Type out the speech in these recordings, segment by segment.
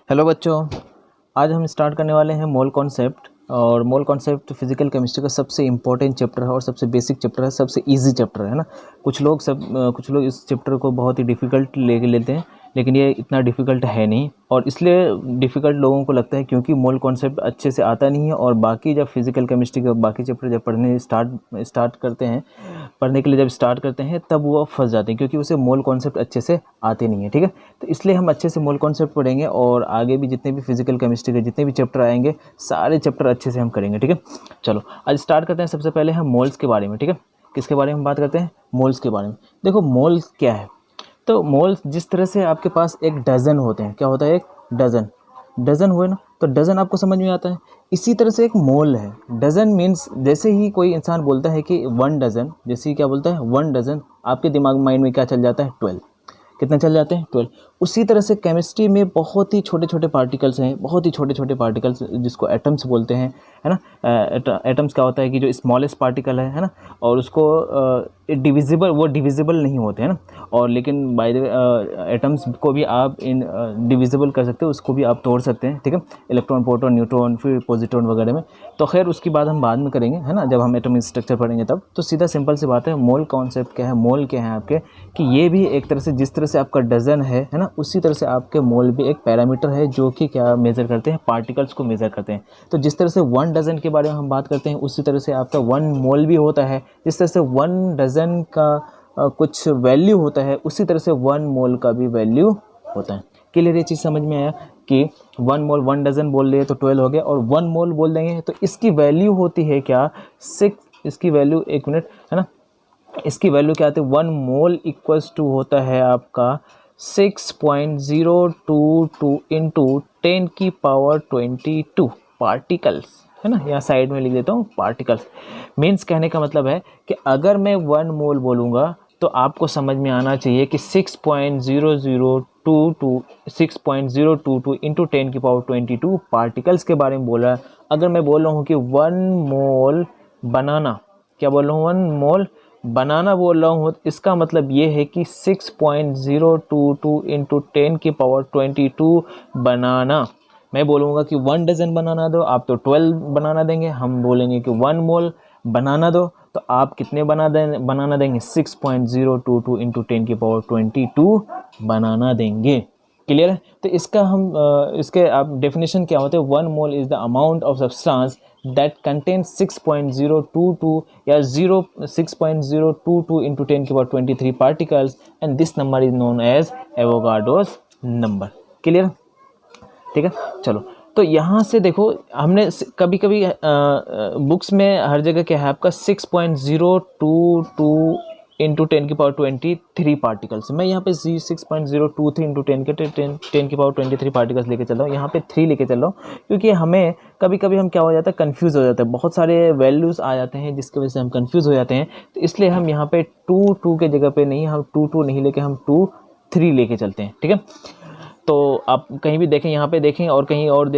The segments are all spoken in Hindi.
हेलो बच्चों, आज हम स्टार्ट करने वाले हैं मोल कॉन्सेप्ट। और मोल कॉन्सेप्ट फिजिकल केमिस्ट्री का सबसे इम्पोर्टेंट चैप्टर है और सबसे बेसिक चैप्टर है, सबसे इजी चैप्टर है ना। कुछ लोग इस चैप्टर को बहुत ही डिफ़िकल्ट ले लेते हैं, लेकिन ये इतना डिफ़िकल्ट है नहीं। और इसलिए डिफ़िकल्ट लोगों को लगता है क्योंकि मोल कॉन्सेप्ट अच्छे से आता नहीं है। और बाकी जब फिजिकल केमिस्ट्री के बाकी चैप्टर जब पढ़ने के लिए जब स्टार्ट करते हैं तब वो फंस जाते हैं, क्योंकि उसे मोल कॉन्सेप्ट अच्छे से आते नहीं है। ठीक है, तो इसलिए हम अच्छे से मोल कॉन्सेप्ट पढ़ेंगे और आगे भी जितने भी फिजिकल केमिस्ट्री के जितने भी चैप्टर आएंगे सारे चैप्टर अच्छे से हम करेंगे। ठीक है, चलो आज स्टार्ट करते हैं। सबसे पहले हम मोल्स के बारे में, ठीक है, किसके बारे में बात करते हैं? मोल्स के बारे में। देखो मोल्स क्या है, तो मोल्स जिस तरह से आपके पास एक डजन होते हैं, क्या होता है? एक डजन हुए ना, तो डजन आपको समझ में आता है। इसी तरह से एक मोल है। डजन मीन्स जैसे ही कोई इंसान बोलता है कि 1 डजन, जैसे ही क्या बोलता है 1 डजन, आपके दिमाग माइंड में क्या चल जाता है? 12। कितने चल जाते हैं? 12। उसी तरह से केमिस्ट्री में बहुत ही छोटे छोटे पार्टिकल्स हैं, बहुत ही छोटे छोटे पार्टिकल्स जिसको एटम्स बोलते हैं, है ना। एटम्स क्या होता है कि जो स्मॉलेस्ट पार्टिकल है ना, और उसको डिविजिबल नहीं होते हैं ना। और लेकिन बाय द एटम्स को भी आप डिविजिबल कर सकते हो, उसको भी आप तोड़ सकते हैं। ठीक है, इलेक्ट्रॉन, प्रोटॉन, न्यूट्रॉन, फिर पॉजिट्रॉन वगैरह में। तो खैर उसकी बात हम बाद में करेंगे, है ना, जब हम एटॉमिक स्ट्रक्चर पढ़ेंगे तब। तो सीधा सिंपल सी बात है, मोल कॉन्सेप्ट क्या है, मोल क्या है आपके, कि ये भी एक तरह से जिस तरह से आपका डजन है ना, उसी तरह से आपके मोल भी एक पैरामीटर है जो कि क्या मेज़र करते हैं? पार्टिकल्स को मेज़र करते हैं। तो जिस तरह से 1 डजन के बारे में हम बात करते हैं, उसी तरह से आपका 1 मोल भी होता है। जिस तरह से 1 डजन का कुछ वैल्यू होता है, उसी तरह से 1 मोल का भी वैल्यू होता है। क्लियर? ये चीज़ समझ में आया कि 1 मोल, 1 डजन बोल रहे तो 12 हो गया, और 1 मोल बोल देंगे तो इसकी वैल्यू होती है क्या? 6। इसकी वैल्यू, एक मिनट, है ना, इसकी वैल्यू क्या आती है? 1 मोल इक्वल्स टू होता है आपका 6.022 इंटू 10⁻22 पार्टिकल्स, है ना। यहाँ साइड में लिख देता हूँ पार्टिकल्स। मीन्स कहने का मतलब है कि अगर मैं 1 मोल बोलूँगा तो आपको समझ में आना चाहिए कि 6.022 इंटू 10⁻22 पार्टिकल्स के बारे में बोल रहा है। अगर मैं बोल रहा हूँ कि 1 मोल बनाना, क्या बोल रहा हूँ? 1 मोल बनाना बोल रहा हूँ, इसका मतलब ये है कि 6.022 इंटू 10⁻22 बनाना। मैं बोलूँगा कि 1 डजन बनाना दो, आप तो 12 बनाना देंगे। हम बोलेंगे कि 1 मोल बनाना दो, तो आप कितने बनाना देंगे? 6.022 इंटू 10⁻22 बनाना देंगे। क्लियर है? तो इसके आप डेफिनेशन क्या होते हैं? 1 mole is the amount of substance that contains 6.022 या 6.022 into 10⁻23 particles, and this number is known as Avogadro's number. Clear? ठीक है, चलो। तो यहाँ से देखो, हमने कभी कभी बुक्स में हर जगह क्या है आपका 6.022 इंटू 10⁻23 पार्टिकल्स। मैं यहाँ पे 6.023 इंटू 10⁻23 पार्टिकल्स लेके चल रहा हूँ। यहाँ पे 3 लेके चल रहा हूँ क्योंकि हमें कभी कभी हम क्या हो जाता है, कंफ्यूज हो जाता है। बहुत सारे वैल्यूज़ आ जाते हैं जिसकी वजह से हम कंफ्यूज हो जाते हैं। तो इसलिए हम यहाँ पे 2 के जगह पे नहीं, हम 2 नहीं लेके हम 2-3 लेके चलते हैं। ठीक है, तो आप कहीं भी देखें, यहाँ पे देखें और कहीं और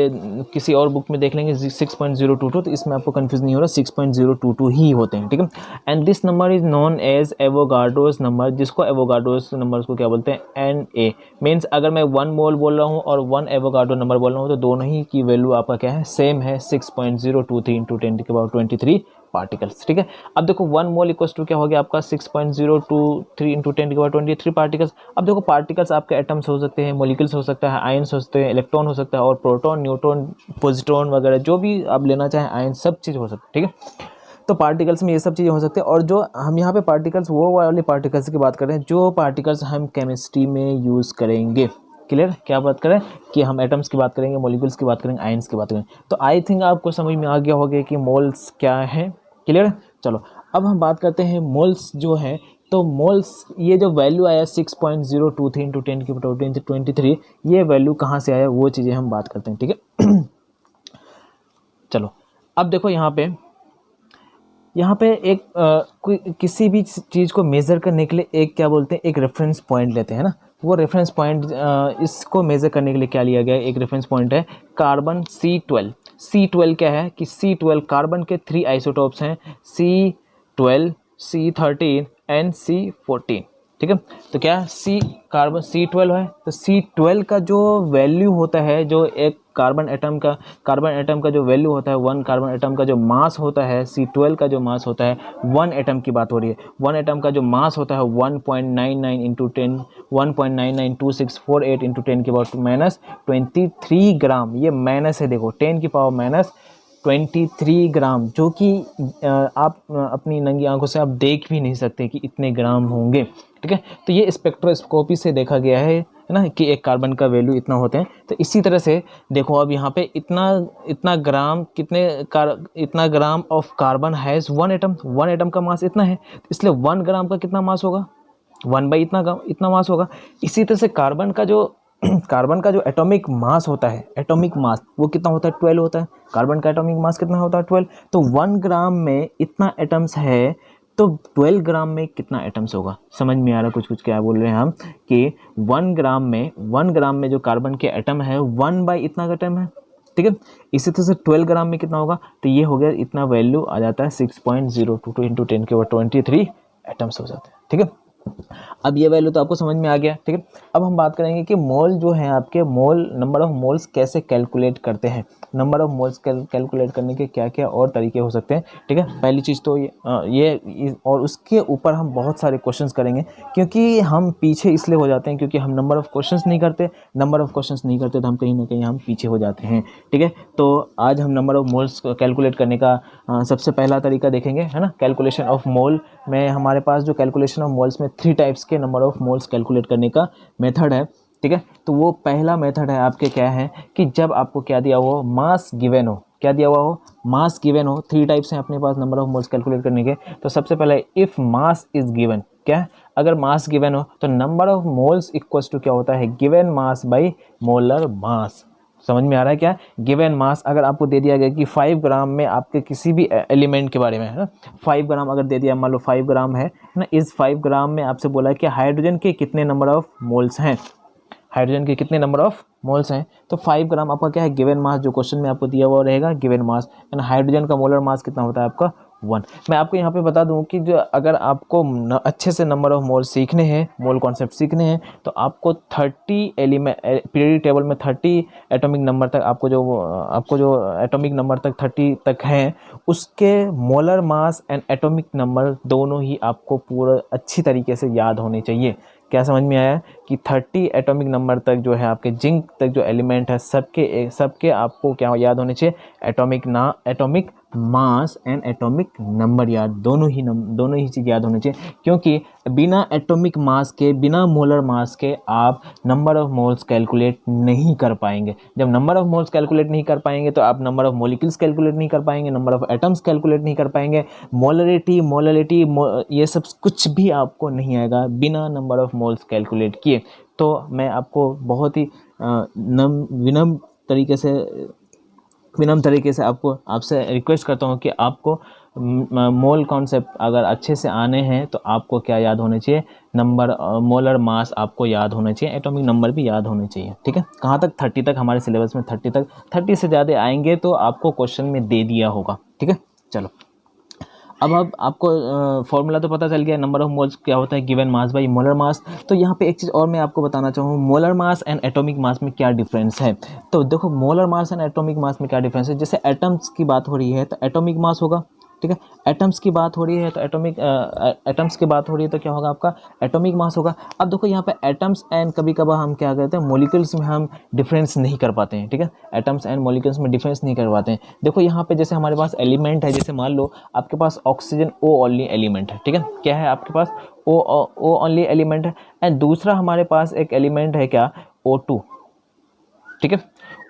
किसी और बुक में देख लेंगे 6.022, तो इसमें आपको कंफ्यूज नहीं हो रहा, 6.022 ही होते हैं। ठीक है, and this number is known as Avogadro's number, जिसको एवोगाड्रोस नंबर को क्या बोलते हैं? Na। मीन्स अगर मैं 1 मोल बोल रहा हूँ और 1 एवोगाड्रो नंबर बोल रहा हूँ तो दोनों ही की वैल्यू आपका क्या है? सेम है, 6.023 इंटू 10⁻23 पार्टिकल्स। ठीक है, अब देखो 1 मोल इक्वल्स टू क्या हो गया आपका? 6.023 इंटू 10⁻23 पार्टिकल्स। अब देखो पार्टिकल्स आपके एटम्स हो सकते हैं, मोलिक्यूल्स हो सकता है, आयंस हो सकते हैं, इलेक्ट्रॉन हो सकता है, और प्रोटॉन, न्यूट्रॉन, पॉजिट्रॉन वगैरह जो भी आप लेना चाहें, आयन, सब चीज़ हो सकती है। ठीक है, तो पार्टिकल्स में ये सब चीज़ें हो सकती है। और जो हम यहाँ पे पार्टिकल्स, वो वाले पार्टिकल्स की बात कर रहे हैं जो पार्टिकल्स हम केमिस्ट्री में यूज़ करेंगे। क्लियर? क्या बात करें कि हम एटम्स की बात करेंगे, मोलिक्यूल्स की बात करेंगे, आयंस की बात करेंगे। तो आई थिंक आपको समझ में आ गया होगा कि मोल्स क्या है। क्लियर? चलो अब हम बात करते हैं मोल्स जो है। तो मोल्स, ये जो वैल्यू आया 6.023 इंटू 10⁻23, ये वैल्यू कहाँ से आया, वो चीज़ें हम बात करते हैं। ठीक है, चलो अब देखो यहाँ पे एक कोई किसी भी चीज़ को मेज़र करने के लिए एक क्या बोलते हैं, एक रेफरेंस पॉइंट लेते हैं ना। वो रेफरेंस पॉइंट, इसको मेज़र करने के लिए क्या लिया गया है? एक रेफरेंस पॉइंट है कार्बन C12। C12 क्या है कि C12 कार्बन के 3 आइसोटोप्स हैं, C12, C13 एंड C14। ठीक है। तो क्या सी कार्बन C12 है, तो C12 का जो वैल्यू होता है, जो एक कार्बन एटम का जो वैल्यू होता है, वन कार्बन एटम का जो मास होता है, C12 का जो मास होता है, वन एटम की बात हो रही है, वन एटम का जो मास होता है 1.99 इंटू 10 1.992648 इंटू 10 की पावर माइनस 23 ग्राम। ये माइनस है, देखो 10 की पावर माइनस 23 ग्राम, जो कि आप अपनी नंगी आंखों से आप देख भी नहीं सकते कि इतने ग्राम होंगे। ठीक है, तो ये स्पेक्ट्रोस्कोपी से देखा गया है ना, कि एक कार्बन का वैल्यू इतना होते हैं। तो इसी तरह से देखो अब यहाँ पे इतना ग्राम इतना gram of carbon has one atom का मास इतना है, इसलिए 1 ग्राम का कितना मास होगा, 1/, इतना मास होगा। इसी तरह से कार्बन का जो एटॉमिक मास होता है, एटॉमिक मास वो कितना होता है, 12 होता है। कार्बन का एटॉमिक मास कितना होता है, 12। तो 1 ग्राम में इतना एटम्स है, तो 12 ग्राम में कितना एटम्स होगा। समझ में आ रहा कुछ क्या बोल रहे हैं हम, कि 1 ग्राम में जो कार्बन के एटम है 1/, इतना एटम है। ठीक है, इसी तरह से 12 ग्राम में कितना होगा, तो ये हो गया, इतना वैल्यू आ जाता है 6.022 इंटू 10 के पावर 23 एटम्स हो जाते हैं। ठीक है, अब ये वैल्यू तो आपको समझ में आ गया। ठीक है, अब हम बात करेंगे कि मोल जो है आपके, नंबर ऑफ मोल्स कैसे कैलकुलेट करते हैं। नंबर ऑफ मोल्स कैलकुलेट करने के क्या क्या और तरीके हो सकते हैं। ठीक है, पहली चीज़ तो ये और उसके ऊपर हम बहुत सारे क्वेश्चंस करेंगे, क्योंकि हम पीछे इसलिए हो जाते हैं क्योंकि हम नंबर ऑफ क्वेश्चंस नहीं करते तो हम कहीं ना कहीं हम पीछे हो जाते हैं। ठीक है, तो आज हम नंबर ऑफ मोल्स कैलकुलेट करने का सबसे पहला तरीका देखेंगे, है ना। कैलकुलेशन ऑफ मोल में हमारे पास जो कैलकुलेशन ऑफ मोल्स में 3 टाइप्स के नंबर ऑफ मोल्स कैलकुलेट करने का मेथड है। ठीक है, तो वो पहला मेथड है आपके क्या है, कि जब आपको क्या दिया हुआ हो, मास गिवन हो, क्या दिया हुआ हो, मास गिवन हो। 3 टाइप्स हैं अपने पास नंबर ऑफ मोल्स कैलकुलेट करने के। तो सबसे पहले इफ़ मास इज गिवन, क्या है, अगर मास गिवन हो तो number of moles equals to क्या होता है, given mass by molar mass. समझ में आ रहा है क्या, गिवन मास अगर आपको दे दिया गया कि 5 ग्राम में आपके किसी भी एलिमेंट के बारे में, है ना, 5 ग्राम अगर दे दिया, मान लो 5 ग्राम है ना, इस 5 ग्राम में आपसे बोला है कि हाइड्रोजन के कितने नंबर ऑफ मोल्स हैं, हाइड्रोजन के कितने नंबर ऑफ मोल्स हैं। तो 5 ग्राम आपका क्या है, गिवन मास, जो क्वेश्चन में आपको दिया हुआ रहेगा गिवन मास, एंड हाइड्रोजन का मोलर मास कितना होता है आपका 1। मैं आपको यहाँ पे बता दूँ कि जो अगर आपको अच्छे से नंबर ऑफ मोल सीखने हैं, मोल कॉन्सेप्ट सीखने हैं, तो आपको 30 एलिमेंट पीरियडिक टेबल में 30 एटॉमिक नंबर तक आपको जो एटॉमिक नंबर तक 30 तक हैं, उसके molar mass and atomic number दोनों ही आपको पूरा अच्छी तरीके से याद होने चाहिए। क्या समझ में आया कि 30 एटॉमिक नंबर तक जो है आपके जिंक तक जो एलिमेंट है, सबके आपको क्या याद होने चाहिए, atomic mass and atomic number याद, दोनों ही चीज़ याद होनी चाहिए। क्योंकि बिना एटॉमिक मास के, बिना मोलर मास के आप नंबर ऑफ मोल्स कैलकुलेट नहीं कर पाएंगे। जब नंबर ऑफ मोल्स कैलकुलेट नहीं कर पाएंगे तो आप नंबर ऑफ मॉलिक्यूल्स कैलकुलेट नहीं कर पाएंगे, नंबर ऑफ एटम्स कैलकुलेट नहीं कर पाएंगे, मोलरिटी ये सब कुछ भी आपको नहीं आएगा बिना नंबर ऑफ मोल्स कैलकुलेट किए। तो मैं आपको बहुत ही विनम्र तरीके से आपसे रिक्वेस्ट करता हूँ कि आपको मोल कॉन्सेप्ट अगर अच्छे से आने हैं तो आपको क्या याद होने चाहिए, मोलर मास आपको याद होना चाहिए, एटॉमिक नंबर भी याद होने चाहिए। ठीक है, कहाँ तक, 30 तक, हमारे सिलेबस में 30 तक, 30 से ज़्यादा आएंगे तो आपको क्वेश्चन में दे दिया होगा। ठीक है, चलो अब आपको फॉर्मूला तो पता चल गया, नंबर ऑफ मोल्स क्या होता है, given mass by molar mass. तो यहाँ पे एक चीज़ और मैं आपको बताना चाहूँ, molar mass and atomic mass में क्या डिफरेंस है। तो देखो, molar mass and atomic mass में क्या डिफरेंस है। जैसे एटम्स की बात हो रही है तो एटॉमिक मास होगा, ठीक है, एटम्स की बात हो रही है तो एटम्स की बात हो रही है तो क्या होगा आपका, एटॉमिक मास होगा। अब देखो यहाँ पे एटम्स एंड कभी कभार हम क्या कहते हैं, मॉलिक्यूल्स में हम डिफरेंस नहीं कर पाते हैं। ठीक है, एटम्स एंड मॉलिक्यूल्स में डिफरेंस नहीं कर पाते हैं। देखो यहाँ पे जैसे हमारे पास एलिमेंट है, जैसे मान लो आपके पास ऑक्सीजन O ओनली एलिमेंट है। ठीक है, क्या है आपके पास, O ओनली एलिमेंट है, एंड दूसरा हमारे पास एक एलिमेंट है क्या, O2। ठीक है,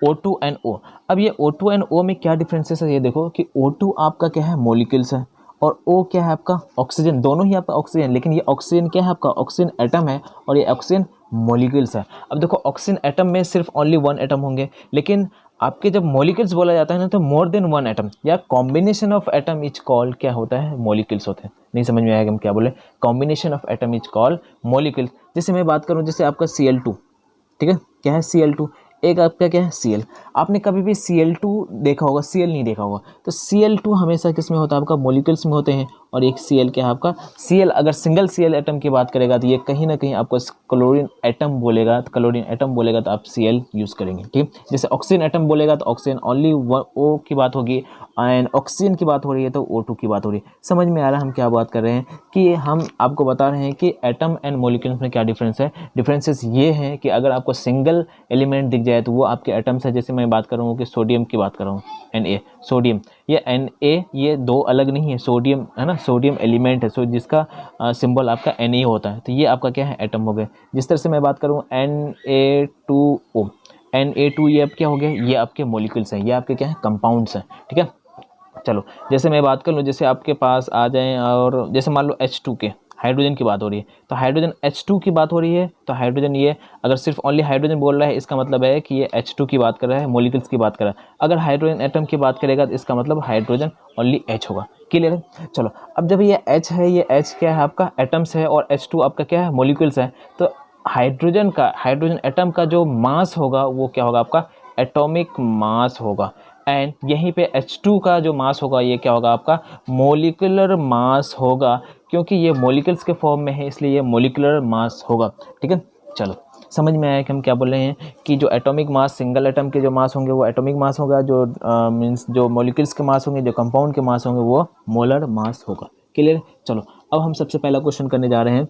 O2 एंड O। अब ये O2 एंड O में क्या डिफरेंसेस है, ये देखो कि O2 आपका क्या है, मॉलिक्यूल्स है, और O क्या है आपका, ऑक्सीजन। दोनों ही आपका ऑक्सीजन, लेकिन ये ऑक्सीजन क्या है आपका, ऑक्सीजन एटम है, और ये ऑक्सीजन मॉलिक्यूल्स है। अब देखो, ऑक्सीजन एटम में सिर्फ ओनली 1 एटम होंगे, लेकिन आपके जब मॉलिक्यूल्स बोला जाता है ना, तो मोर देन 1 एटम या combination of atom is called क्या होता है, मॉलिक्यूल्स होते हैं। नहीं समझ में आएगा हम क्या बोले, combination of atom is called molecules. जैसे मैं बात करूँ, जैसे आपका Cl2, ठीक है, क्या है Cl2, एक आपका क्या है Cl। आपने कभी भी Cl2 देखा होगा, Cl नहीं देखा होगा। तो Cl2 हमेशा किस में होता है आपका, मॉलिक्यूल्स में होते हैं, और एक Cl क्या है आपका Cl। अगर सिंगल Cl एटम की बात करेगा तो ये कहीं ना कहीं आपको क्लोरीन एटम बोलेगा, तो क्लोरीन एटम बोलेगा तो आप Cl यूज़ करेंगे, ठीक। जैसे ऑक्सीजन एटम बोलेगा तो ऑक्सीजन ओनली O की बात होगी, एंड ऑक्सीजन की बात हो रही है तो O2 की बात हो रही है। समझ में आ रहा है हम क्या बात कर रहे हैं, कि हम आपको बता रहे हैं कि एटम एंड मॉलिक्यूल्स में क्या डिफरेंस है। डिफरेंसेस ये हैं कि अगर आपको सिंगल एलिमेंट दिख जाए तो वो आपके एटम्स है। जैसे मैं बात कर रहा हूँ कि सोडियम की बात कर रहा हूँ, Na सोडियम, ये Na ये दो अलग नहीं है, सोडियम है ना, सोडियम एलिमेंट है, जिसका सिंबल आपका Na होता है, तो ये आपका क्या है एटम हो गए। जिस तरह से मैं बात करूँ Na2O, Na2 ये अब क्या हो गया, ये आपके मॉलिक्यूल्स हैं, ये आपके क्या है कंपाउंड्स हैं, ठीक है। चलो जैसे मैं बात कर लूँ, जैसे आपके पास आ जाएं और जैसे मान लो H2 के हाइड्रोजन की बात हो रही है, तो हाइड्रोजन H2 की बात हो रही है, तो हाइड्रोजन ये अगर सिर्फ ओनली हाइड्रोजन बोल रहा है इसका मतलब है कि ये H2 की बात कर रहा है, मॉलिक्यूल्स की बात कर रहा है। अगर हाइड्रोजन एटम की बात करेगा तो इसका मतलब हाइड्रोजन ओनली H होगा। क्लियर है। चलो अब जब ये H है, ये H क्या है आपका एटम्स है, और H2 आपका क्या है मॉलिक्यूल्स है, तो हाइड्रोजन एटम का जो मास होगा वो क्या होगा आपका एटॉमिक मास होगा, एंड यहीं पे H2 का जो मास होगा ये क्या होगा आपका मोलिकुलर मास होगा, क्योंकि ये मॉलिक्यूल्स के फॉर्म में है इसलिए ये मोलिकुलर मास होगा, ठीक है। चलो समझ में आया कि हम क्या बोल रहे हैं, कि जो एटॉमिक मास सिंगल एटम के जो मास होंगे वो एटॉमिक मास होगा, जो मींस जो मॉलिक्यूल्स के मास होंगे, जो कंपाउंड के मास होंगे वो मोलर मास होगा। क्लियर। चलो अब हम सबसे पहला क्वेश्चन करने जा रहे हैं,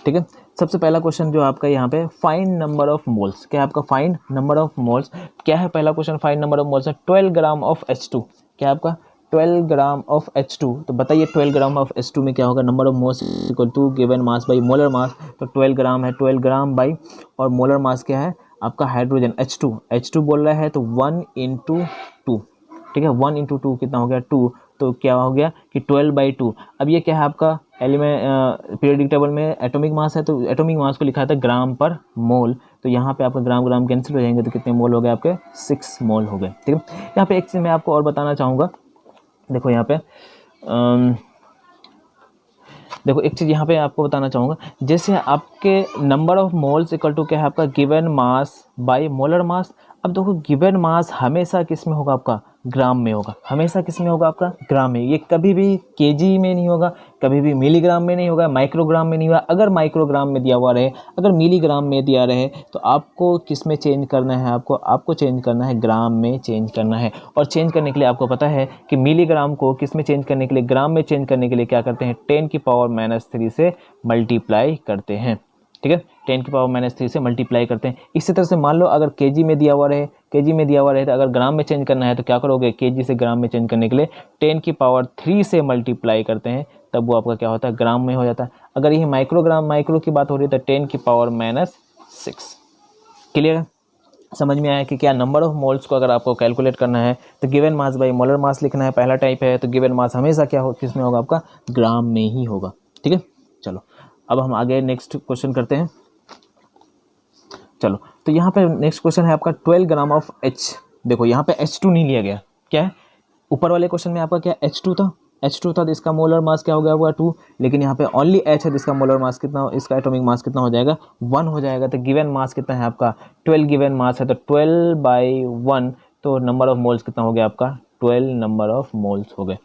ठीक है। सबसे पहला क्वेश्चन जो आपका यहाँ पे फाइंड नंबर ऑफ मोल्स, क्या है आपका फाइंड नंबर ऑफ मोल्स, क्या है पहला question find number of moles है 12 ग्राम ऑफ H2, क्या है आपका 12 ग्राम ऑफ H2। तो बताइए 12 ग्राम ऑफ H2 में क्या होगा, number of moles equal to given mass by molar mass, तो 12 ग्राम है, 12 ग्राम बाई और मोलर मास क्या है आपका हाइड्रोजन H2 बोल रहा है तो 1 इंटू 2, ठीक है। 1 इंटू 2 कितना हो गया 2, तो क्या हो गया कि 12/2। अब ये क्या है आपका एलिमेंट पीरियोडिक टेबल में एटॉमिक मास है, तो एटॉमिक मास को लिखा था ग्राम पर मोल, तो यहाँ पे आपका ग्राम ग्राम कैंसिल हो जाएंगे, तो कितने मोल हो गए आपके 6 मोल हो गए, ठीक है। यहाँ पे एक चीज़ मैं आपको और बताना चाहूँगा, देखो यहाँ पे देखो एक चीज़ यहाँ पे आपको बताना चाहूँगा, जैसे आपके number of moles equal to क्या है आपका given mass by molar mass. अब देखो गिवन मास हमेशा किस में होगा आपका ग्राम में होगा, हमेशा किस में होगा आपका ग्राम में, ये कभी भी केजी में नहीं होगा, कभी भी मिलीग्राम में नहीं होगा, माइक्रोग्राम में नहीं होगा। अगर माइक्रोग्राम में दिया हुआ रहे, अगर मिलीग्राम में दिया रहे, तो आपको किस में चेंज करना है, आपको चेंज करना है ग्राम में चेंज करना है। और चेंज करने के लिए आपको पता है कि मिलीग्राम को किस में चेंज करने के लिए, ग्राम में चेंज करने के लिए क्या करते हैं 10⁻³ से मल्टीप्लाई करते हैं, ठीक है। 10⁻³ से मल्टीप्लाई करते हैं। इसी तरह से मान लो अगर केजी में दिया हुआ रहे, तो अगर ग्राम में चेंज करना है तो क्या करोगे, केजी से ग्राम में चेंज करने के लिए 10⁻³ से मल्टीप्लाई करते हैं, तब वो आपका क्या होता है ग्राम में हो जाता है। अगर ये माइक्रो की बात हो रही है तो 10⁻⁶। क्लियर है। समझ में आया कि क्या नंबर ऑफ मोल्स को अगर आपको कैलकुलेट करना है तो गिवन मास बाई मोलर मास लिखना है, पहला टाइप है, तो गिवन मास हमेशा क्या हो किस में होगा आपका ग्राम में ही होगा, ठीक है। चलो अब हम आगे नेक्स्ट क्वेश्चन करते हैं। चलो तो यहाँ पे नेक्स्ट क्वेश्चन है आपका 12 ग्राम ऑफ H। देखो यहाँ पे H2 नहीं लिया गया, क्या है ऊपर वाले क्वेश्चन में आपका क्या H2 था, तो इसका मोलर मास क्या हो गया होगा 2, लेकिन यहाँ पे ओनली H है, जिसका मोलर मास कितना, इसका एटॉमिक मास कितना हो जाएगा 1 हो जाएगा। तो गिवन मास कितना है आपका 12 गिवन मास है, तो 12/1, तो नंबर ऑफ मोल्स कितना हो गया आपका 12 नंबर ऑफ मोल्स हो गए।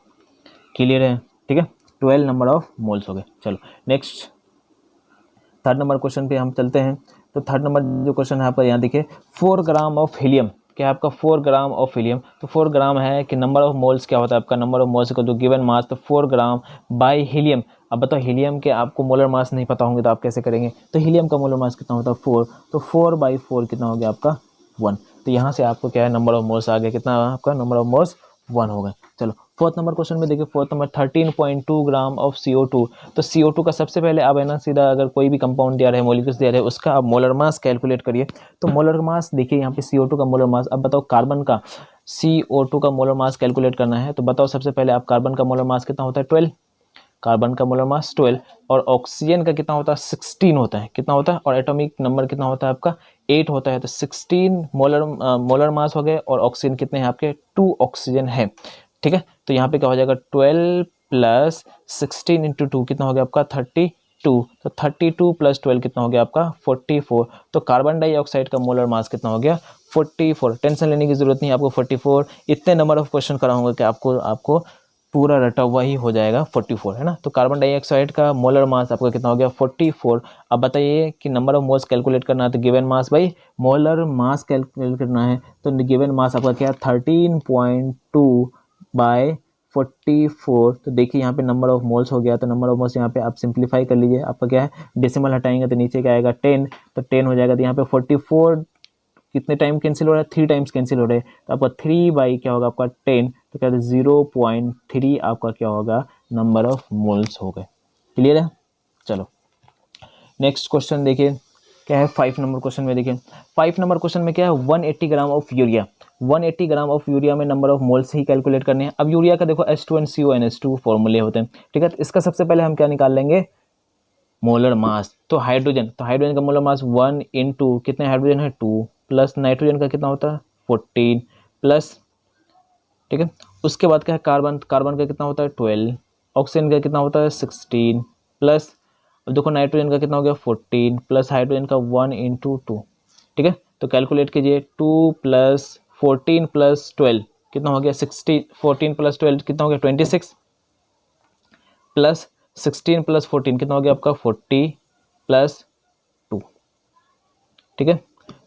क्लियर है, ठीक है, 12 नंबर ऑफ मोल्स हो गए। चलो नेक्स्ट थर्ड नंबर क्वेश्चन पे हम चलते हैं। तो थर्ड नंबर जो क्वेश्चन है आपका यहाँ देखिए 4 ग्राम ऑफ हीलियम, क्या है आपका 4 ग्राम ऑफ हीलियम, तो 4 ग्राम है कि नंबर ऑफ मोल्स क्या होता है आपका नंबर ऑफ मोल्स को जो गिवन मास, तो 4 ग्राम बाय हीलियम। अब बताओ हीलियम के आपको मोलर मास नहीं पता होंगे तो आप कैसे करेंगे, तो हीलियम का मोलर मास कितना होता है 4, तो 4/4 कितना हो गया आपका 1। तो यहाँ से आपको क्या है नंबर ऑफ मोल्स आ गया, कितना आपका नंबर ऑफ मोल्स 1 हो गए। चलो फोर्थ नंबर क्वेश्चन में देखिए, fourth number 13.2 gram of CO2। तो CO2 का सबसे पहले आप है ना सीधा अगर कोई भी कंपाउंड दिया रहे, मॉलिक्यूल्स दिया रहे, उसका आप मोलर मास कैलकुलेट करिए। तो मोलर मास देखिए यहाँ पे CO2 का मोलर मास। अब बताओ कार्बन का CO2 का मोलर मास कैलकुलेट करना है, तो बताओ सबसे पहले आप कार्बन का मोलर मास कितना होता है 12, कार्बन का मोलर मास 12, और ऑक्सीजन का कितना होता है 16 होता है, कितना होता है, और एटॉमिक नंबर कितना होता है आपका 8 होता है। तो 16 मोलर मास हो गए, और ऑक्सीजन कितने हैं आपके 2 ऑक्सीजन है, ठीक है। तो यहाँ पे क्या हो जाएगा 12 + 16 × 2 कितना हो गया आपका 32, तो 32 + 12 कितना हो गया आपका 44। तो कार्बन डाइऑक्साइड का मोलर मास कितना हो गया 44, टेंशन लेने की ज़रूरत नहीं, आपको 44 इतने नंबर ऑफ क्वेश्चन कराऊंगा कि आपको पूरा रटा हुआ ही हो जाएगा 44, है ना। तो कार्बन डाइऑक्साइड का मोलर मास आपका कितना हो गया 44। अब बताइए कि नंबर ऑफ मोल्स कैलकुलेट करना है तो गिवन मास भाई मोलर मास कैलकुलेट करना है, तो गिवन मास आपका क्या 13.2 बाय 44। तो देखिए यहाँ पे नंबर ऑफ मोल्स हो गया, तो नंबर ऑफ मोल्स यहाँ पे आप सिंप्लीफाई कर लीजिए, आपका क्या है डेसिमल हटाएंगे तो नीचे क्या आएगा 10, तो 10 हो जाएगा। तो यहाँ पे 44 कितने टाइम कैंसिल हो रहा है 3 टाइम्स कैंसिल हो रहे हैं, तो आपका 3 बाई क्या होगा आपका 10, तो क्या 0.3 आपका क्या होगा नंबर ऑफ मोल्स हो गए। क्लियर है। चलो नेक्स्ट क्वेश्चन देखिए क्या है 5 नंबर क्वेश्चन में। देखिए 5 नंबर क्वेश्चन में क्या है 180 gram of urea, 180 gram of urea में नंबर ऑफ मोल्स ही कैलकुलेट करने हैं। अब यूरिया का देखो H2NCONH2 फॉर्मूले होते हैं, ठीक है। तो इसका सबसे पहले हम क्या निकाल लेंगे मोलर मास, तो हाइड्रोजन का मोलर मास 1 इंटू कितने हाइड्रोजन है 2 प्लस नाइट्रोजन का कितना होता है 14 प्लस, ठीक है। उसके बाद क्या है कार्बन का कितना होता है 12, ऑक्सीजन का कितना होता है 16 प्लस, अब देखो नाइट्रोजन का कितना हो गया 14 प्लस हाइड्रोजन का 1 इंटू 2, ठीक है। तो कैलकुलेट कीजिए 2 प्लस 14 प्लस 12 कितना हो गया 60, 14 प्लस 12 कितना हो गया 26 प्लस 16 प्लस 14 कितना हो गया आपका 40 प्लस 2, ठीक है।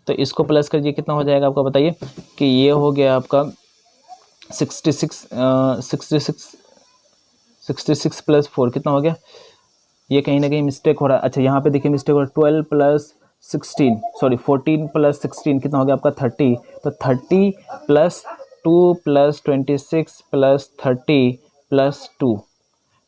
तो इसको प्लस करिए कितना हो जाएगा आपका बताइए कि ये हो गया आपका 66 प्लस 4 कितना हो गया, ये कहीं ना कहीं मिस्टेक हो रहा है। अच्छा यहाँ पे देखिए मिस्टेक हो रहा है 12 प्लस 16 सॉरी 14 प्लस 16 कितना हो गया आपका 30, तो 30 प्लस 2 प्लस 26 प्लस 30 प्लस 2,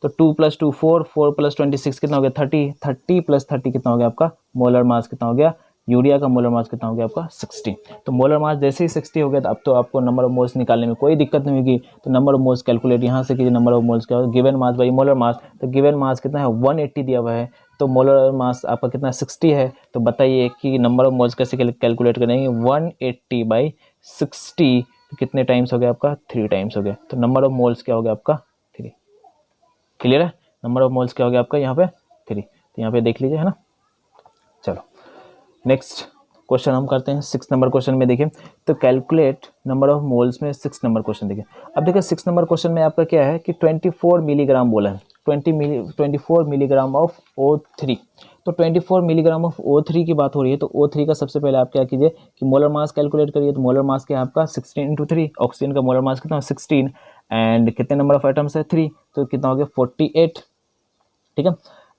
तो 2 प्लस 2 4, 4 प्लस 26 कितना हो गया 30, 30 प्लस 30 कितना हो गया आपका मोलर मास कितना हो गया, यूरिया का मोलर मास कितना हो गया आपका 60। तो मोलर मास जैसे ही 60 हो गया तो अब तो आपको नंबर ऑफ मोल्स निकालने में कोई दिक्कत नहीं होगी। तो नंबर ऑफ मोल्स कैलकुलेट यहाँ से कीजिए, नंबर ऑफ मोल्स क्या होगा given mass by molar mass, तो गिवन मास कितना है 180 दिया हुआ है, तो मोलर मास आपका कितना 60 है। तो बताइए कि नंबर ऑफ मोल्स कैसे कैलकुलेट करेंगे 180 बाई 60, तो कितने टाइम्स हो गया आपका 3 टाइम्स हो गया। तो नंबर ऑफ मोल्स क्या हो गया आपका 3। क्लियर है, नंबर ऑफ मोल्स क्या हो गया आपका यहाँ पे 3, तो यहाँ पे देख लीजिए, है ना। चलो नेक्स्ट क्वेश्चन हम करते हैं 6 नंबर क्वेश्चन में। देखिए तो कैलकुलेट नंबर ऑफ मोल्स में 6 नंबर क्वेश्चन देखिए। अब देखिए 6 नंबर क्वेश्चन में आपका क्या है कि 24 मिलीग्राम बोला है, 24 मिलीग्राम ऑफ O3, तो 24 मिलीग्राम ऑफ O3 की बात हो रही है। तो O3 का सबसे पहले आप क्या कीजिए कि मोलर मास कैलकुलेट करिए। तो मोलर मास क्या है आपका 16 इंटू 3, ऑक्सीजन का मोलर मास कितना 16 एंड कितने नंबर ऑफ एटम्स है 3, तो कितना हो गया 48, ठीक है।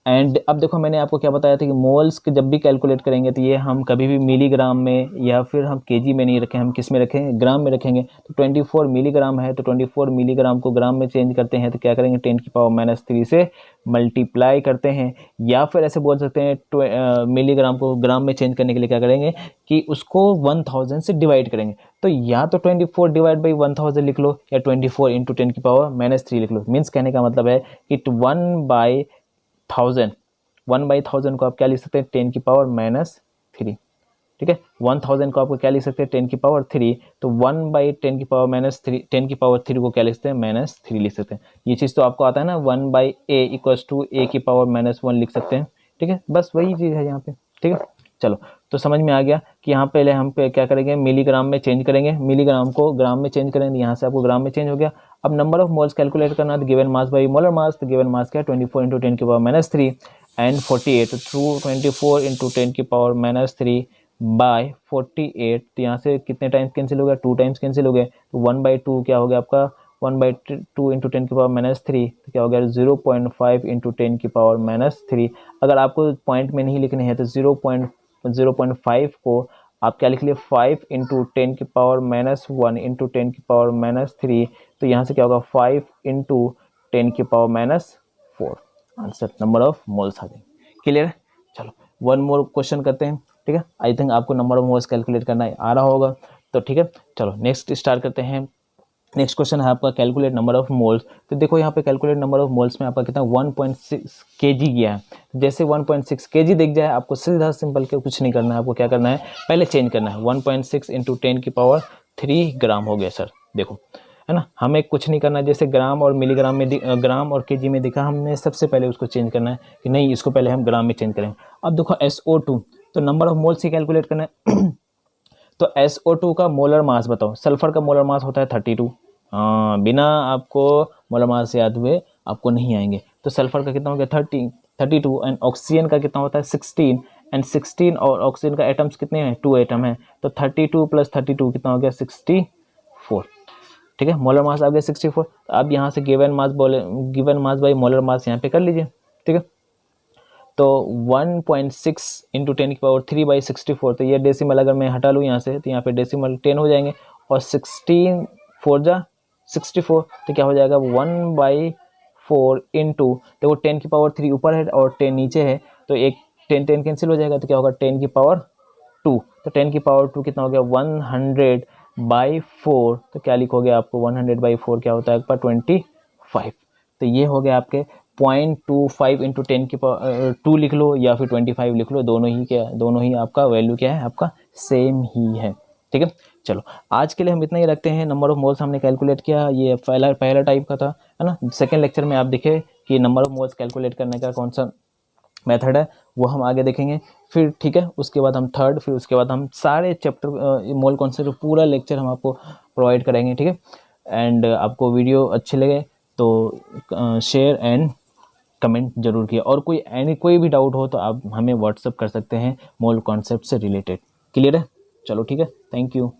एंड अब देखो मैंने आपको क्या बताया था कि मोल्स के जब भी कैलकुलेट करेंगे तो ये हम कभी भी मिलीग्राम में या फिर हम केजी में नहीं रखें, हम किस में रखेंगे ग्राम में रखेंगे। तो 24 मिलीग्राम है तो 24 मिलीग्राम को ग्राम में चेंज करते हैं तो क्या करेंगे 10⁻³ से मल्टीप्लाई करते हैं, या फिर ऐसे बोल सकते हैं मिलीग्राम को ग्राम में चेंज करने के लिए क्या करेंगे कि उसको 1000 से डिवाइड करेंगे। तो या तो 24 डिवाइड बाई 1000 लिख लो या 24 इंटू 10⁻³ लिख लो। मीन्स कहने का मतलब है कि 1/1000 को आप क्या लिख सकते हैं 10⁻³, ठीक है। 1000 को आपको क्या लिख सकते हैं 10⁻3, तो 1/10⁻³ को क्या लिख सकते हैं -3 लिख सकते हैं। ये चीज़ तो आपको आता है ना 1/a इक्वल्स टू a⁻1 लिख सकते हैं, ठीक है। बस वही चीज़ है यहाँ पे, ठीक है। चलो तो समझ में आ गया कि यहाँ पहले हम पे क्या करेंगे मिलीग्राम में चेंज करेंगे, मिलीग्राम को ग्राम में चेंज करेंगे, यहाँ से आपको ग्राम में चेंज हो गया। अब नंबर ऑफ मोल्स कैलकुलेट करना है तो given mass by molar mass, तो गिवन मास क्या है 24 इंटू 10⁻³ एंड 48, तो थ्रू 24 इंटू 10⁻³ बाय 48, तो यहाँ से कितने टाइम्स कैंसिल हो गया 2 टाइम्स कैंसिल हो गए, तो 1/2 क्या हो गया आपका 1/2 इंटू 10⁻³ तो क्या हो गया 0.5 इंटू 10⁻³ अगर आपको पॉइंट में नहीं लिखने हैं तो 0.5 को आप क्या लिख लिए 5 इंटू 10⁻1 इंटू 10⁻³ तो यहाँ से क्या होगा 5 into 10⁻⁴ answer number of moles आ गए। क्लियर है। चलो वन मोर क्वेश्चन करते हैं, ठीक है। आई थिंक आपको नंबर ऑफ मोल्स कैलकुलेट करना आ रहा होगा, तो ठीक है। चलो नेक्स्ट स्टार्ट करते हैं। नेक्स्ट क्वेश्चन है आपका कैलकुलेट नंबर ऑफ मोल्स। तो देखो यहाँ पे कैलकुलेट नंबर ऑफ मोल्स में आपका कितना 1.6 kg गया है। जैसे 1.6 kg दिख जाए आपको सीधा सिंपल के कुछ नहीं करना है, आपको क्या करना है पहले चेंज करना है 1.6 इंटू 10⁻³ ग्राम हो गया सर, देखो है ना। हमें कुछ नहीं करना है, जैसे ग्राम और मिलीग्राम में ग्राम और केजी में दिखा, हमने सबसे पहले उसको चेंज करना है कि नहीं इसको पहले हम ग्राम में चेंज करें। अब देखो SO2 तो नंबर ऑफ मोल्स ही कैलकुलेट करना है तो SO2 का मोलर मास बताओ। सल्फर का मोलर मास होता है 32। हाँ, बिना आपको मोलर मास याद हुए आपको नहीं आएंगे। तो सल्फर का कितना हो गया 32 एंड ऑक्सीजन का कितना होता है 16 एंड 16 और ऑक्सीजन का एटम्स कितने हैं 2 एटम है। तो 32 + 32 कितना हो गया 64। ठीक है, मोलर मास आ गया 64। तो अब यहाँ से गिवन मास बाई मोलर मास यहाँ पे कर लीजिए। ठीक है, तो 1.6 × 10⁻³ तो ये डेसिमल अगर मैं हटा लूँ यहाँ से तो यहाँ पे डेसिमल 10 हो जाएंगे और 16 4 जा 64 तो क्या हो जाएगा 1/4 इंटू, देखो 10⁻³ ऊपर है और 10 नीचे है तो एक 10 कैंसिल हो जाएगा तो क्या होगा 10⁻²। तो 10⁻² कितना हो गया 100/4 तो क्या लिखोगे आपको 100/4 क्या होता है आपका 25। तो ये हो गया आपके 0.25 × 10⁻² लिख लो या फिर 25 लिख लो, दोनों ही आपका वैल्यू क्या है आपका सेम ही है। ठीक है, चलो आज के लिए हम इतना ही रखते हैं। नंबर ऑफ मोल्स हमने कैलकुलेट किया, ये पहला टाइप का था, है ना। सेकेंड लेक्चर में आप देखे कि नंबर ऑफ मोल्स कैलकुलेट करने का कौन सा मेथड है वो हम आगे देखेंगे फिर। ठीक है, उसके बाद हम थर्ड, फिर उसके बाद हम सारे चैप्टर मोल कॉन्सेप्ट पूरा लेक्चर हम आपको प्रोवाइड करेंगे। ठीक है, एंड आपको वीडियो अच्छे लगे तो शेयर एंड कमेंट जरूर किया, और कोई भी डाउट हो तो आप हमें व्हाट्सअप कर सकते हैं मोल कॉन्सेप्ट से रिलेटेड। क्लियर है, चलो ठीक है, थैंक यू।